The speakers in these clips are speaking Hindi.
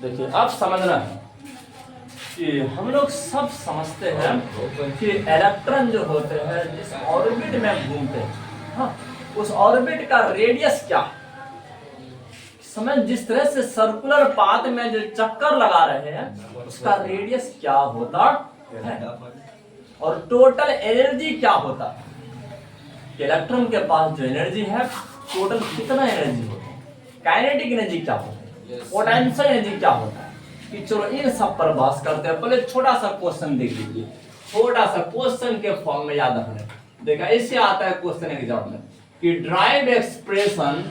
देखिए अब समझना है कि हम लोग सब समझते हैं कि इलेक्ट्रॉन जो होते हैं जिस ऑर्बिट में घूमते हैं, हाँ, उस ऑर्बिट का रेडियस क्या, समय जिस तरह से सर्कुलर पाथ में जो चक्कर लगा रहे हैं उसका रेडियस क्या होता है और टोटल एनर्जी क्या होता है। इलेक्ट्रॉन के पास जो एनर्जी है टोटल कितना एनर्जी होता है, काइनेटिक एनर्जी क्या होता है, पोटेंशियल एनर्जी क्या होता है, कि चलो इन सब पर बात करते हैं। पहले छोटा सा क्वेश्चन देख लीजिए, छोटा सा क्वेश्चन के फॉर्म में याद रखना। देखा इससे आता है क्वेश्चन एग्जाम में कि ड्राइव एक्सप्रेशन,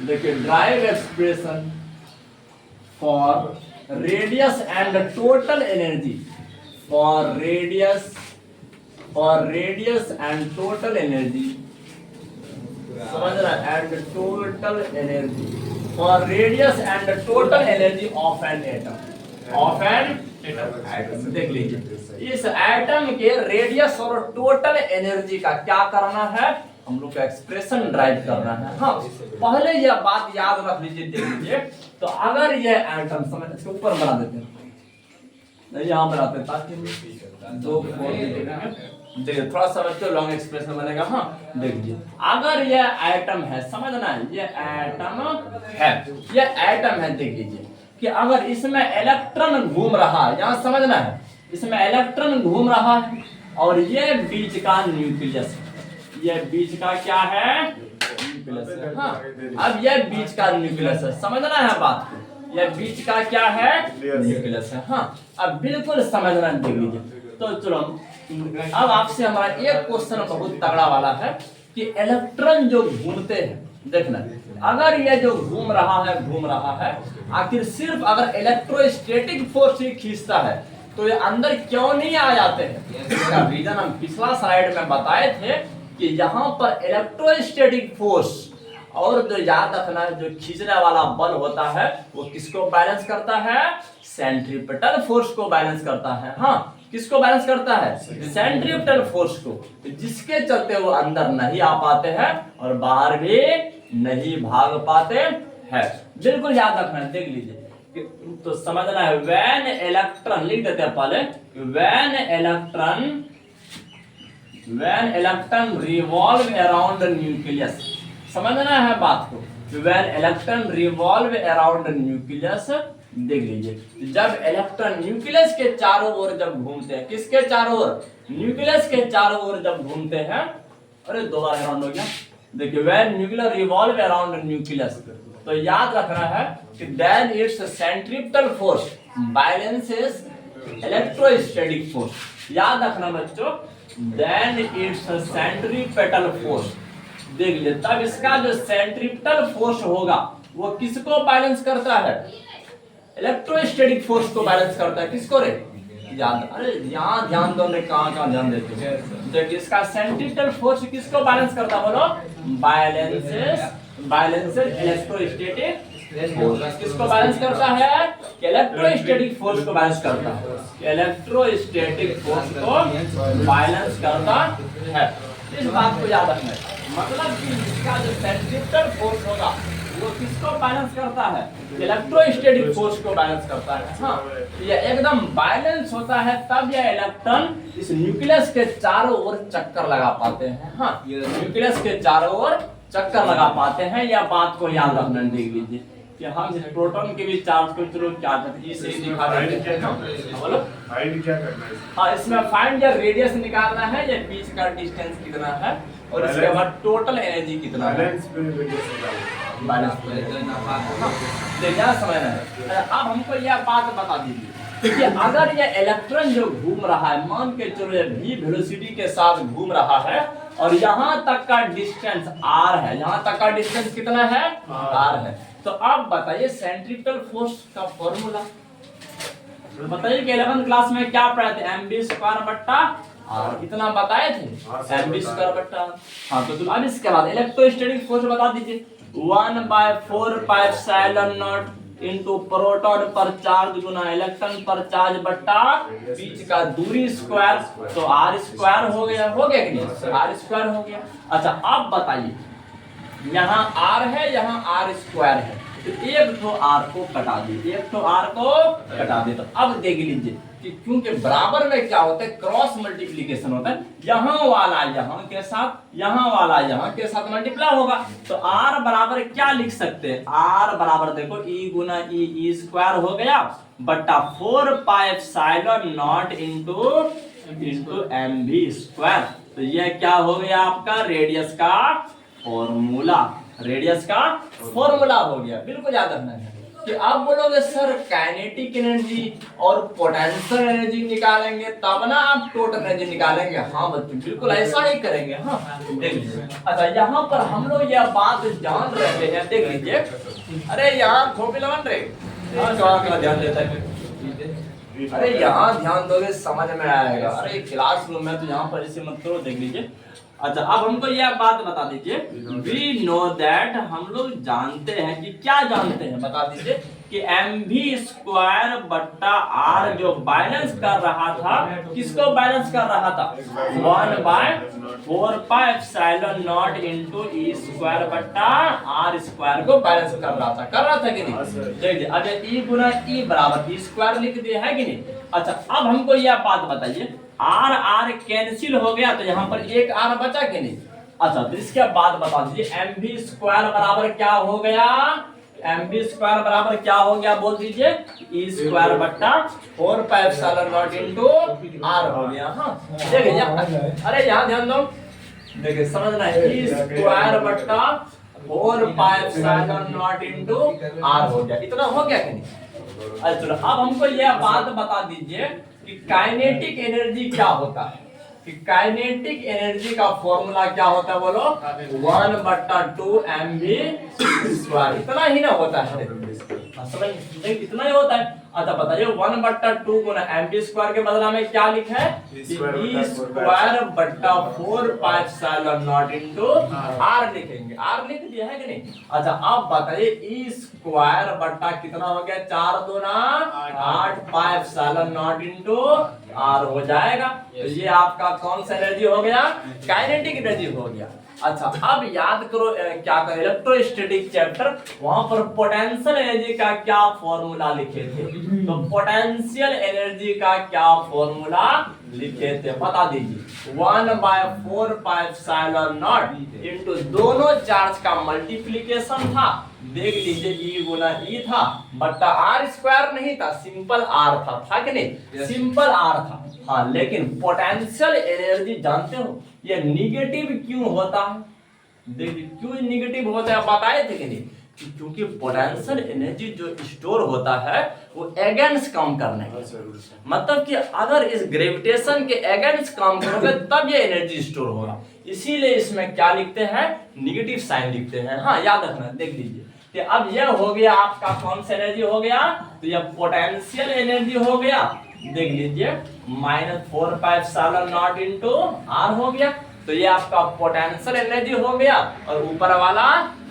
देखिए drive expression for radius and total energy, for radius and total energy, समझ रहा, and total energy, for radius and total energy of an atom, of an atom. देख लीजिए इस एटम के रेडियस और टोटल एनर्जी का क्या करना है, हम लोग का एक्सप्रेशन ड्राइव करना है। हाँ, पहले यह बात याद रख लीजिए, देख लीजिए। तो अगर यह एटम, समझ इसके ऊपर बना देते हैं, नहीं यहाँ बनाते हैं ताकि दो देखिए थोड़ा सा बच्चों लॉन्ग एक्सप्रेशन बनेगा। हाँ देख लीजिए, अगर यह एटम है, समझना है ये एटम है, ये एटम है, देख लीजिए कि अगर इसमें इलेक्ट्रॉन घूम रहा है, यहाँ समझना है इसमें इलेक्ट्रॉन घूम रहा है और ये बीच का न्यूक्लियस है, ये बीच का क्या है, न्यूक्लियस है। हाँ, अब ये बीच का न्यूक्लियस है, समझना है बात को, ये बीच का क्या है, न्यूक्लियस है। हाँ, अब बिल्कुल समझना, देख लीजिए। तो चलो अब आपसे हमारा एक क्वेश्चन बहुत तगड़ा वाला है कि इलेक्ट्रॉन जो घूमते हैं, देखना अगर ये जो घूम रहा है आखिर सिर्फ अगर इलेक्ट्रोस्टैटिक फोर्स ही खींचता है तो ये अंदर क्यों नहीं आ जाते हैं। इसका रीजन हम पिछला स्लाइड में बताए थे कि यहाँ पर इलेक्ट्रोस्टैटिक फोर्स और जो याद रखना जो खींचने वाला बल होता है वो किसको बैलेंस करता है, सेंट्रीपिटल फोर्स को बैलेंस करता है। हाँ, किसको बैलेंस करता है, सेंट्रीपिटल फोर्स को, जिसके चलते वो अंदर नहीं आ पाते हैं और बाहर भी नहीं भाग पाते हैं। बिल्कुल याद रखना है, देख लीजिए। तो समझना है व्हेन इलेक्ट्रॉन, लिख देते हैं पहले, when electron revolve around nucleus, समझना है बात को, when electron revolve around nucleus. देख लीजिए जब इलेक्ट्रॉन न्यूक्लियस के चारों ओर जब घूमते हैं, किसके चारों ओर, न्यूक्लियस के चारों ओर जब घूमते हैं, अरे दो बार अराउंड हो गया, देखिए when nuclear revolve around nucleus, तो याद रखना है कि then it's centripetal force balances electrostatic force. याद रखना बच्चों, देन इट्स सेंट्रीपिटल फोर्स, देख लीजिए तब इसका जो सेंट्रीपिटल फोर्स होगा वो किसको बैलेंस करता है, इलेक्ट्रोस्टैटिक फोर्स को बैलेंस करता है। किसको रे, याद, अरे यहाँ ध्यान दो, कहाँ ध्यान देते हैं। देखिए इसका सेंट्रीपिटल फोर्स किसको बैलेंस करता है, बोलो, बैलेंसेस इलेक्ट्रोस्टैटिक फोर्स। किसको बैलेंस करता है, इलेक्ट्रोस्टैटिक फोर्स को बैलेंस करता है, इलेक्ट्रोस्टैटिक फोर्स को बैलेंस करता है। इस बात को याद रखना है, मतलब कि इसका जो सेंट्रीपिटल फोर्स होगा वो किसको बैलेंस करता है, इलेक्ट्रोस्टैटिक फोर्स को बैलेंस करता है। हाँ, ये एकदम बैलेंस होता है तब ये इलेक्ट्रॉन इस न्यूक्लियस के चारों ओर चक्कर लगा पाते हैं। हाँ, न्यूक्लियस के चारों ओर चक्कर लगा पाते हैं, या बात को याद रखना। देख लीजिए कि हम इस प्रोटॉन के भी चार्ज को चलो क्या करते हैं, इसे दिखा देते हैं। बोलो फाइंड क्या करना है, हाँ इसमें फाइंड या रेडियस निकालना है, या बीच का डिस्टेंस कितना है और इसके बाद टोटल एनर्जी कितना है, बैलेंस समझना है। अब हमको यह बात बता दीजिए कि अगर ये इलेक्ट्रॉन जो घूम रहा है, मान के चलो ये v वेलोसिटी के साथ घूम रहा है और यहाँ तक का डिस्टेंस r है, यहाँ तक का डिस्टेंस कितना है, r है, तो अब बताइए सेंट्रीपिटल फोर्स का फॉर्मूला बताइए कि 11th क्लास में क्या पढ़ाए थे, mv² बट्टा r, कितना बताए थे, mv² बट्टा। हाँ तो अब इसके बाद इलेक्ट्रोस्टैटिक फोर्स बता दीजिए, 1/4πε0 इनटू प्रोटॉन पर चार्ज गुना इलेक्ट्रॉन पर चार्ज बट्टा बीच का दूरी स्क्वायर, तो r² हो गया कि नहीं, r² हो गया। अच्छा अब बताइए यहाँ r है, यहाँ r² है, तो एक तो आर को कटा दी, एक तो आर को कटा दी। तो अब देख लीजिए कि क्योंकि बराबर में क्या होता है, क्रॉस मल्टीप्लीकेशन होता है, यहाँ वाला यहाँ के साथ, यहाँ वाला यहाँ के साथ मल्टीप्लाई होगा। तो आर बराबर क्या लिख सकते हैं, आर बराबर देखो ई गुना ई स्क्वायर हो गया बट्टा 4 pi epsilon not into M V square. तो ये क्या हो गया आपका रेडियस का फॉर्मूला, रेडियस का फॉर्मूला हो गया। बिल्कुल याद रखना है कि आप बोलोगे सर काइनेटिक एनर्जी और पोटेंशियल एनर्जी निकालेंगे तब ना आप टोटल एनर्जी निकालेंगे। हाँ बच्चों बिल्कुल ऐसा ही करेंगे। हाँ देख लीजिए, अच्छा यहाँ पर हम लोग यह बात जान रहे हैं, देख लीजिए, अरे यहाँ खोपी लगन रे, ध्यान देता है, अरे यहाँ ध्यान दोगे समझ में आएगा। अरे क्लासरूम में तो यहाँ पर इसे मत करो, देख लीजिए। अच्छा अब हमको यह बात बता दीजिए, वी नो दैट, हम लोग जानते हैं कि क्या जानते हैं, बता दीजिए कि एम वी स्क्वायर बट्टा आर जो बैलेंस कर रहा था, किसको बैलेंस कर रहा था, 1/4 पाई epsilon not into E square बट्टा आर स्क्वायर को बैलेंस कर रहा था कि नहीं। देखिए अब ई गुना ई बराबर ई स्क्वायर लिख दिया है कि नहीं। अच्छा अब हमको यह बात बताइए, आर आर कैंसिल हो गया तो यहाँ पर एक आर बचा कि नहीं। अच्छा तो इसके बाद बता दीजिए एम वी स्क्वायर बराबर क्या हो गया, एम वी स्क्वायर बराबर क्या हो गया बोल दीजिए, ई स्क्वायर बट्टा 4 pi epsilon not into are हो गया। हाँ देखिए, अरे यहाँ ध्यान दो, देखिए समझना है, ई स्क्वायर बट्टा 4 pi epsilon not into are हो गया। इतना हो गया कि नहीं। अच्छा अब हमको यह बात बता दीजिए कि काइनेटिक एनर्जी क्या होता है, कि काइनेटिक एनर्जी का फॉर्मूला क्या होता है बोलो, 1/2 mv²। इतना ही ना होता है, इतना ही होता है। अच्छा बताइए 1/2 गुना mv² के बदला में क्या लिखा है, ई स्क्वायर बट्टा 4 pi epsilon not into R लिखेंगे, आर लिख दिया है कि नहीं। अच्छा अब बताइए ई स्क्वायर बट्टा कितना हो गया, 4 दूना 8 pi epsilon not into are हो जाएगा। तो ये आपका कौन सा एनर्जी हो गया, काइनेटिक एनर्जी हो गया। अच्छा अब याद करो क्या करें, इलेक्ट्रोस्टैटिक चैप्टर, वहां पर पोटेंशियल एनर्जी का क्या फॉर्मूला लिखे थे, तो पोटेंशियल एनर्जी का क्या फॉर्मूला लिखे थे बता दीजिए, 1/4 पाई एप्सिलॉन नॉट इंटू दोनों चार्ज का मल्टीप्लीकेशन था, देख लीजिए ई गुना ई था बट्टा आर स्क्वायर नहीं था, सिंपल आर था कि नहीं, सिंपल आर था। हाँ लेकिन पोटेंशियल एनर्जी जानते हो ये निगेटिव क्यों होता है, देखिए क्यों निगेटिव होता है बताए थे कि नहीं, क्योंकि पोटेंशियल एनर्जी जो स्टोर होता है वो अगेंस्ट काम करने का, मतलब कि अगर इस ग्रेविटेशन के अगेंस्ट काम करोगे तब ये एनर्जी स्टोर होगा, इसीलिए इसमें क्या लिखते हैं, निगेटिव साइन लिखते हैं। हाँ याद रखना, देख लीजिए। तो अब यह हो गया आपका कौन सा एनर्जी हो गया, तो यह पोटेंशियल एनर्जी हो गया, देख लीजिए -4 pi epsilon not into are हो गया। तो ये आपका पोटेंशियल एनर्जी हो गया और ऊपर वाला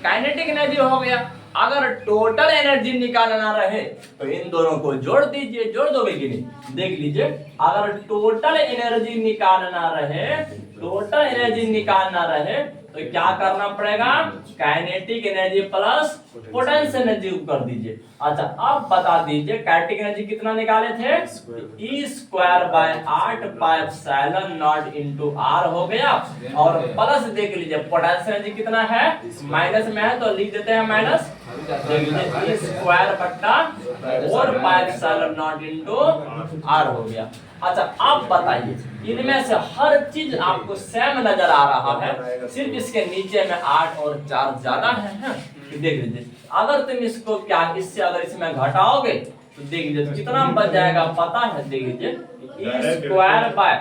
काइनेटिक एनर्जी हो गया। अगर टोटल एनर्जी निकालना रहे तो इन दोनों को जोड़ दीजिए, जोड़ दोगे कि नहीं, देख लीजिए अगर टोटल एनर्जी निकालना रहे, टोटल एनर्जी निकालना रहे तो क्या करना पड़ेगा, kinetic energy plus potential energy कर दीजिए। अच्छा अब बता दीजिए काइनेटिक एनर्जी कितना निकाले थे, e squared by 8 pi epsilon not into are हो गया, और प्लस देख लीजिए पोटेंशियल एनर्जी कितना है, माइनस में है तो लिख देते हैं माइनस, देख लीजिए ई स्क्वायर बट्टा 4 pi epsilon not into are हो गया। अच्छा अब बताइए इनमें से हर चीज आपको सेम नजर आ रहा है, सिर्फ इसके नीचे में 8 और 4 ज्यादा है। देख लीजिए अगर तुम इसको क्या इससे अगर इसमें घटाओगे तो देख लीजिए कितना बच जाएगा पता है, देख लीजिए ई स्क्वायर बाय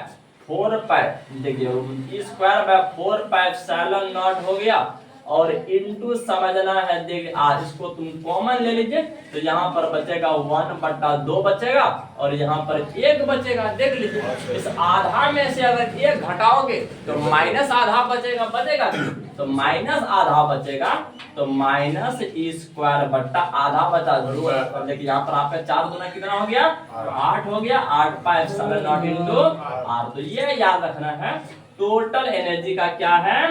4 पाई, देखिए e squared by 4 pi epsilon nought हो गया और इनटू समझना है, देख आज इसको तुम कॉमन ले लीजिए तो यहाँ पर बचेगा 1/2 बचेगा और यहाँ पर 1 बचेगा। देख लीजिए इस आधा में से अगर 1 घटाओगे तो माइनस आधा बचेगा, बचेगा तो माइनस आधा बचेगा, तो माइनस ई स्क्वायर बट्टा आधा बचा जरूर। देखिए यहाँ पर आपका 4 गुना कितना हो गया, 8 हो गया, 8 pi epsilon not into R. तो ये याद रखना है टोटल एनर्जी का क्या है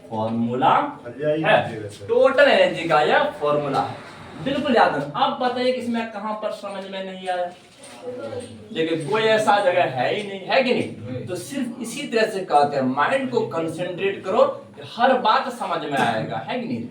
फॉर्मूला है, टोटल एनर्जी का यह फॉर्मूला है। बिल्कुल याद रखना। अब बताइए कि इसमें कहां पर समझ में नहीं आया? देखिए कोई ऐसा जगह है ही नहीं, है कि नहीं? तो सिर्फ इसी तरह से कहते हैं माइंड को कंसंट्रेट करो, हर बात समझ में आएगा, है कि नहीं?